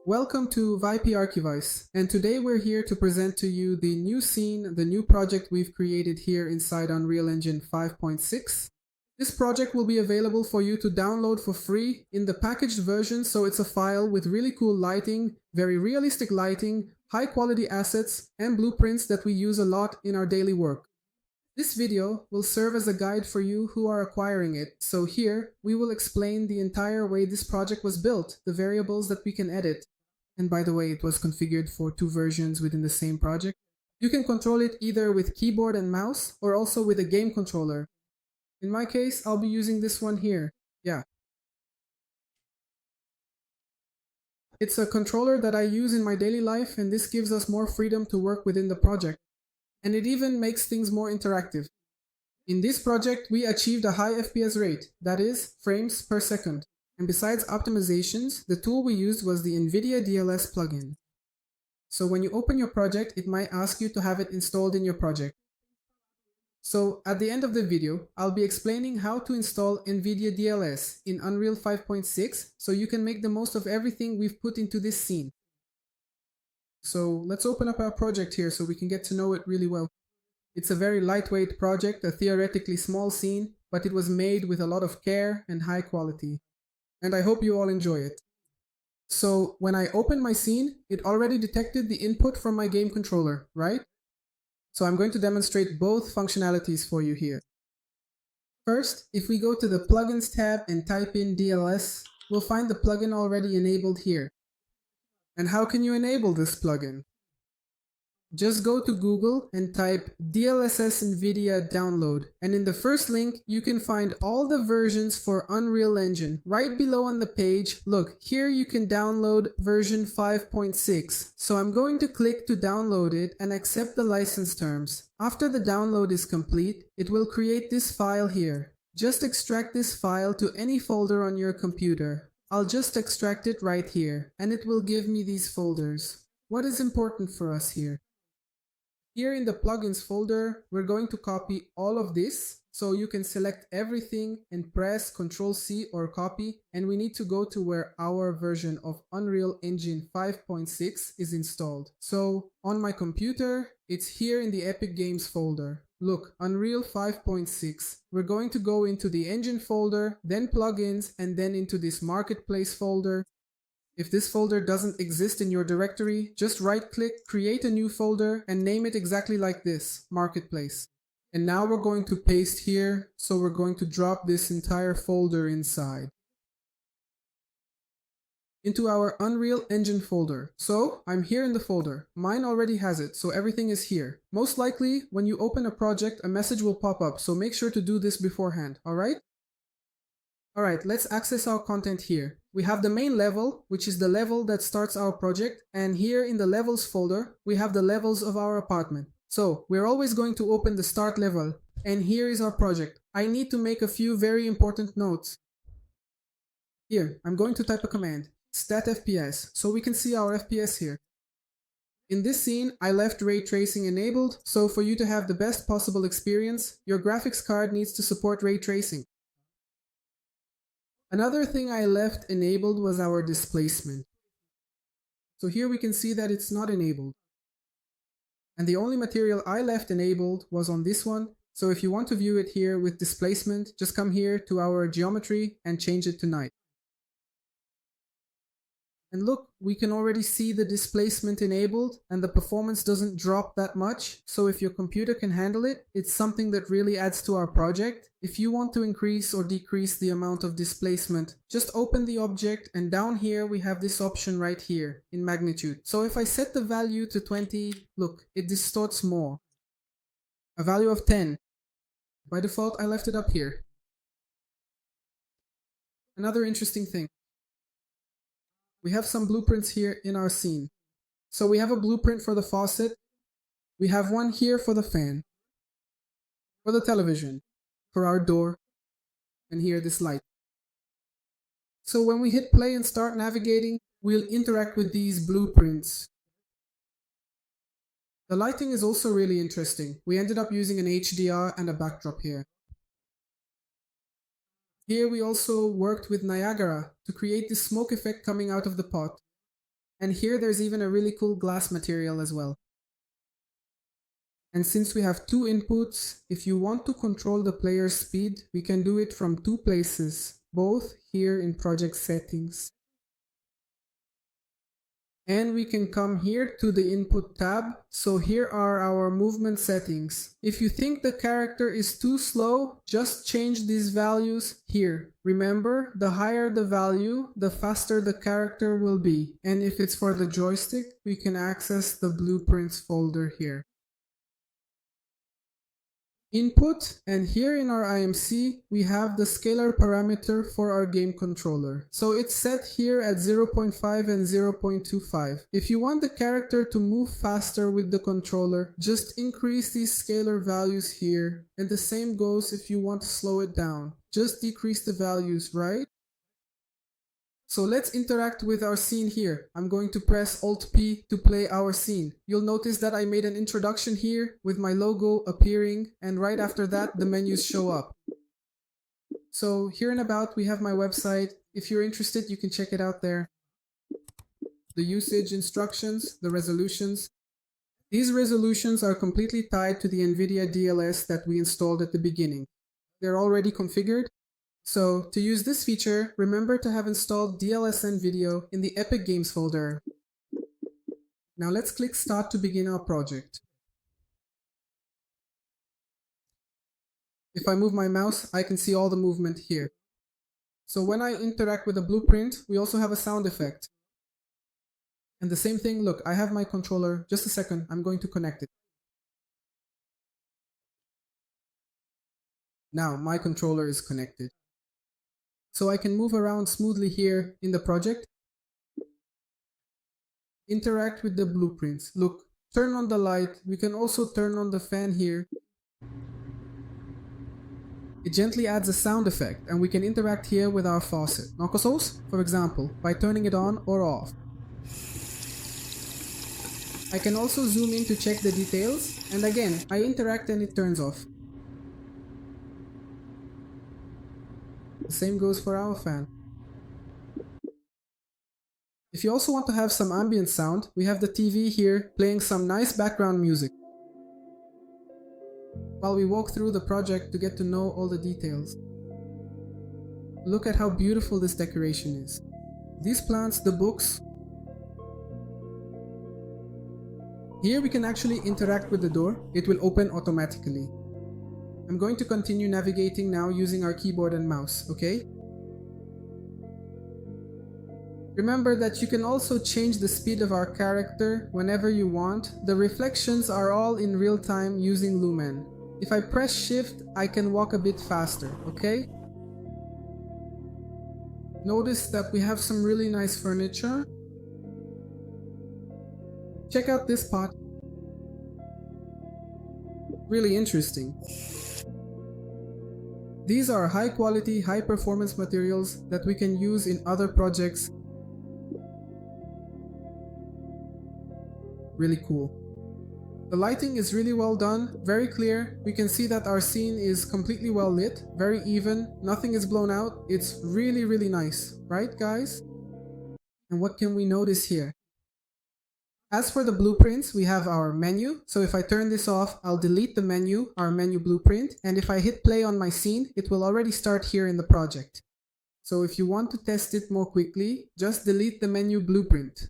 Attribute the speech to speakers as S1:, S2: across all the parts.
S1: Welcome to VIP Archivice, and today we're here to present to you the new scene, the new project we've created here inside Unreal Engine 5.6. This project will be available for you to download for free in the packaged version, so it's a file with really cool lighting, very realistic lighting, high quality assets, and blueprints that we use a lot in our daily work. This video will serve as a guide for you who are acquiring it, so here we will explain the entire way this project was built, the variables that we can edit. And by the way, it was configured for two versions within the same project. You can control it either with keyboard and mouse or also with a game controller. In my case, I'll be using this one here. Yeah. It's a controller that I use in my daily life, and this gives us more freedom to work within the project. And it even makes things more interactive. In this project, we achieved a high FPS rate, that is, frames per second. And besides optimizations, the tool we used was the NVIDIA DLS plugin. So when you open your project, it might ask you to have it installed in your project. So at the end of the video, I'll be explaining how to install NVIDIA DLS in Unreal 5.6 so you can make the most of everything we've put into this scene. So let's open up our project here so we can get to know it really well. It's a very lightweight project, a theoretically small scene, but it was made with a lot of care and high quality. And I hope you all enjoy it. So when I opened my scene, it already detected the input from my game controller, right? So I'm going to demonstrate both functionalities for you here. First, if we go to the Plugins tab and type in DLS, we'll find the plugin already enabled here. And how can you enable this plugin? Just go to Google and type DLSS NVIDIA download, and in the first link you can find all the versions for Unreal Engine. Right below on the page, look, here you can download version 5.6. So I'm going to click to download it and accept the license terms. After the download is complete, it will create this file here. Just extract this file to any folder on your computer. I'll just extract it right here, and it will give me these folders. What is important for us here? Here in the plugins folder, we're going to copy all of this. So you can select everything and press Ctrl C or copy. And we need to go to where our version of Unreal Engine 5.6 is installed. So on my computer, it's here in the Epic Games folder. Look, Unreal 5.6. We're going to go into the engine folder, then plugins, and then into this marketplace folder. If this folder doesn't exist in your directory, just right-click, create a new folder, and name it exactly like this, Marketplace. And now we're going to paste here, so we're going to drop this entire folder inside into our Unreal Engine folder. So I'm here in the folder. Mine already has it, so everything is here. Most likely, when you open a project, a message will pop up, so make sure to do this beforehand, alright? Alright, let's access our content here. We have the main level, which is the level that starts our project, and here in the levels folder, we have the levels of our apartment. So we're always going to open the start level, and here is our project. I need to make a few very important notes. Here, I'm going to type a command, stat FPS, so we can see our FPS here. In this scene, I left ray tracing enabled, so for you to have the best possible experience, your graphics card needs to support ray tracing. Another thing I left enabled was our displacement. So here we can see that it's not enabled. And the only material I left enabled was on this one. So if you want to view it here with displacement, just come here to our geometry and change it to night. And look, we can already see the displacement enabled and the performance doesn't drop that much. So if your computer can handle it, it's something that really adds to our project. If you want to increase or decrease the amount of displacement, just open the object and down here we have this option right here in magnitude. So if I set the value to 20, look, it distorts more. A value of 10. By default, I left it up here. Another interesting thing. We have some blueprints here in our scene. So we have a blueprint for the faucet. We have one here for the fan, for the television, for our door, and here this light. So when we hit play and start navigating, we'll interact with these blueprints. The lighting is also really interesting. We ended up using an HDR and a backdrop here. Here we also worked with Niagara to create this smoke effect coming out of the pot. And here there's even a really cool glass material as well. And since we have two inputs, if you want to control the player's speed, we can do it from two places, both here in project settings. And we can come here to the input tab. So here are our movement settings. If you think the character is too slow, just change these values here. Remember, the higher the value, the faster the character will be. And if it's for the joystick, we can access the blueprints folder here. Input, and here in our IMC we have the scalar parameter for our game controller. So it's set here at 0.5 and 0.25. If you want the character to move faster with the controller, just increase these scalar values here, and the same goes if you want to slow it down. Just decrease the values, right? So let's interact with our scene here. I'm going to press Alt-P to play our scene. You'll notice that I made an introduction here with my logo appearing, and right after that the menus show up. So here and about we have my website. If you're interested, you can check it out there. The usage instructions, the resolutions. These resolutions are completely tied to the NVIDIA DLS that we installed at the beginning. They're already configured. So, to use this feature, remember to have installed DLSN Video in the Epic Games folder. Now let's click Start to begin our project. If I move my mouse, I can see all the movement here. So when I interact with a blueprint, we also have a sound effect. And the same thing, look, I have my controller. Just a second, I'm going to connect it. Now my controller is connected. So I can move around smoothly here in the project. Interact with the blueprints. Look, turn on the light. We can also turn on the fan here. It gently adds a sound effect, and we can interact here with our faucet. Nokosos, for example, by turning it on or off. I can also zoom in to check the details, and again, I interact and it turns off. The same goes for our fan. If you also want to have some ambient sound, we have the TV here playing some nice background music while we walk through the project to get to know all the details. Look at how beautiful this decoration is. These plants, the books. Here we can actually interact with the door. It will open automatically. I'm going to continue navigating now using our keyboard and mouse, okay? Remember that you can also change the speed of our character whenever you want. The reflections are all in real time using Lumen. If I press Shift, I can walk a bit faster, okay? Notice that we have some really nice furniture. Check out this pot. Really interesting. These are high quality, high performance materials that we can use in other projects. Really cool. The lighting is really well done, very clear. We can see that our scene is completely well lit, very even, nothing is blown out. It's really, really nice, right guys? And what can we notice here? As for the blueprints, we have our menu. So if I turn this off, I'll delete the menu, our menu blueprint. And if I hit play on my scene, it will already start here in the project. So if you want to test it more quickly, just delete the menu blueprint.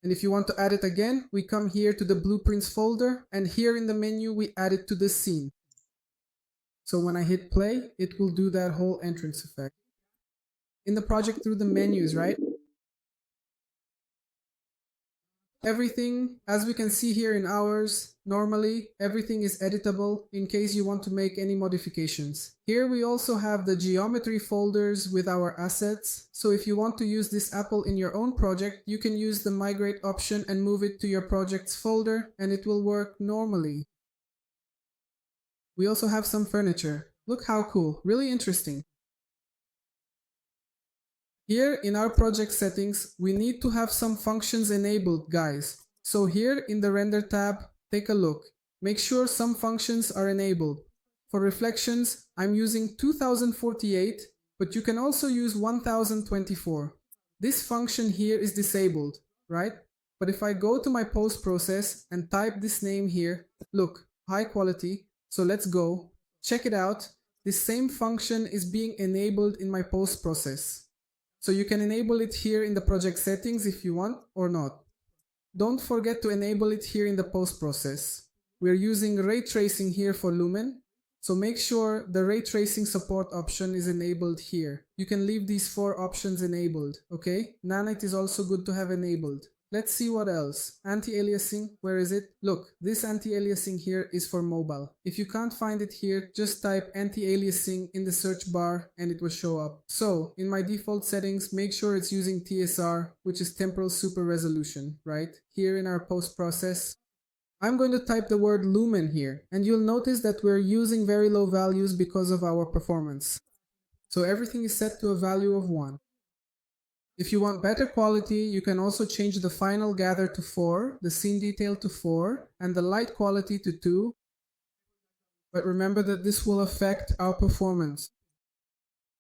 S1: And if you want to add it again, we come here to the blueprints folder, and here in the menu, we add it to the scene. So when I hit play, it will do that whole entrance effect. In the project through the menus, right? Everything, as we can see here in ours, normally everything is editable in case you want to make any modifications. Here we also have the geometry folders with our assets. So if you want to use this apple in your own project, you can use the migrate option and move it to your projects folder, and it will work normally. We also have some furniture. Look how cool, really interesting. Here in our project settings, we need to have some functions enabled, guys. So here in the render tab, take a look. Make sure some functions are enabled. For reflections, I'm using 2048, but you can also use 1024. this function here is disabled, right? But if I go to my post process and type this name here, look, high quality. So let's go, check it out. This same function is being enabled in my post process. So you can enable it here in the project settings if you want or not. Don't forget to enable it here in the post process. We're using ray tracing here for Lumen. So make sure the ray tracing support option is enabled here. You can leave these 4 options enabled, okay? Nanite is also good to have enabled. Let's see what else. Anti-aliasing, where is it? Look, this anti-aliasing here is for mobile. If you can't find it here, just type anti-aliasing in the search bar and it will show up. So, in my default settings, make sure it's using TSR, which is temporal super resolution, right? Here in our post process. I'm going to type the word lumen here, and you'll notice that we're using very low values because of our performance. So everything is set to a value of 1. If you want better quality, you can also change the final gather to 4, the scene detail to 4, and the light quality to 2. But remember that this will affect our performance.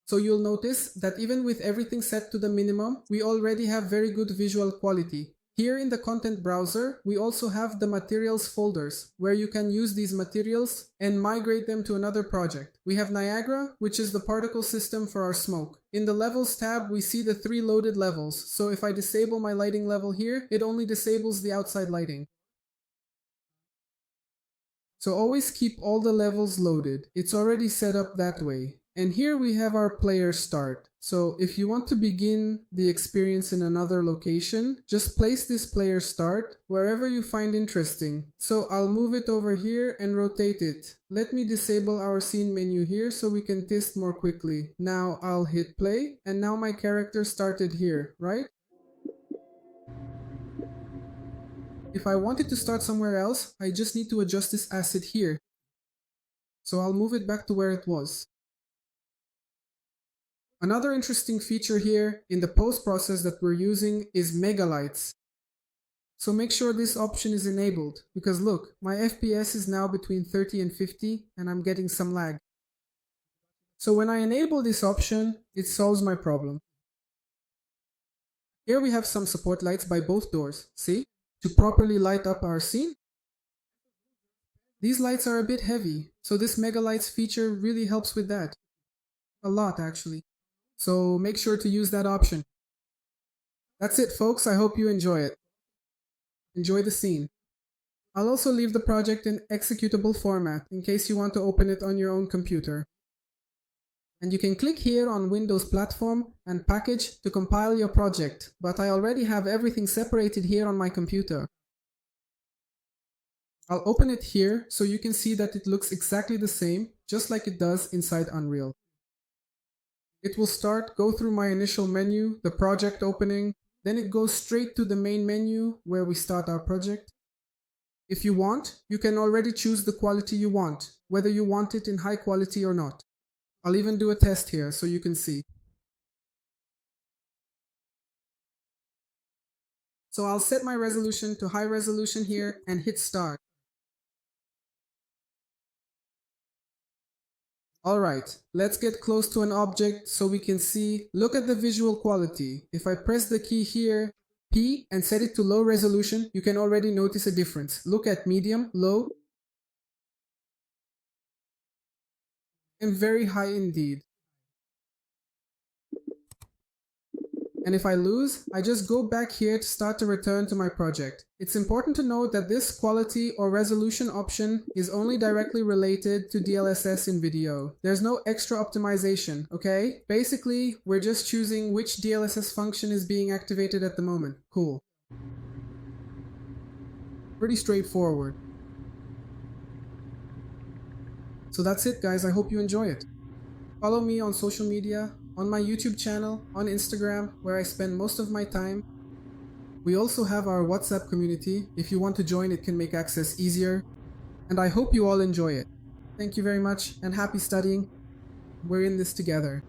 S1: So you'll notice that even with everything set to the minimum, we already have very good visual quality. Here in the content browser, we also have the materials folders, where you can use these materials and migrate them to another project. We have Niagara, which is the particle system for our smoke. In the levels tab, we see the 3 loaded levels. So if I disable my lighting level here, it only disables the outside lighting. So always keep all the levels loaded. It's already set up that way. And here we have our player start. So if you want to begin the experience in another location, just place this player start wherever you find interesting. So I'll move it over here and rotate it. Let me disable our scene menu here so we can test more quickly. Now I'll hit play and now my character started here, right? If I wanted to start somewhere else, I just need to adjust this asset here. So I'll move it back to where it was. Another interesting feature here in the post process that we're using is megalights. So make sure this option is enabled because look, my FPS is now between 30 and 50 and I'm getting some lag. So when I enable this option, it solves my problem. Here we have some support lights by both doors, see? To properly light up our scene. These lights are a bit heavy, so this megalights feature really helps with that. A lot actually. So make sure to use that option. That's it folks, I hope you enjoy it. Enjoy the scene. I'll also leave the project in executable format in case you want to open it on your own computer. And you can click here on Windows Platform and Package to compile your project, but I already have everything separated here on my computer. I'll open it here so you can see that it looks exactly the same, just like it does inside Unreal. It will start, go through my initial menu, the project opening, then it goes straight to the main menu where we start our project. If you want, you can already choose the quality you want, whether you want it in high quality or not. I'll even do a test here so you can see. So I'll set my resolution to high resolution here and hit start. Alright, let's get close to an object so we can see. Look at the visual quality. If I press the key here, P, and set it to low resolution, you can already notice a difference. Look at medium, low, and very high indeed. And if I lose, I just go back here to start to return to my project. It's important to note that this quality or resolution option is only directly related to DLSS in video. There's no extra optimization, okay? Basically, we're just choosing which DLSS function is being activated at the moment. Cool. Pretty straightforward. So that's it guys, I hope you enjoy it. Follow me on social media, on my YouTube channel, on Instagram, where I spend most of my time. We also have our WhatsApp community. If you want to join, it can make access easier. And I hope you all enjoy it. Thank you very much and happy studying. We're in this together.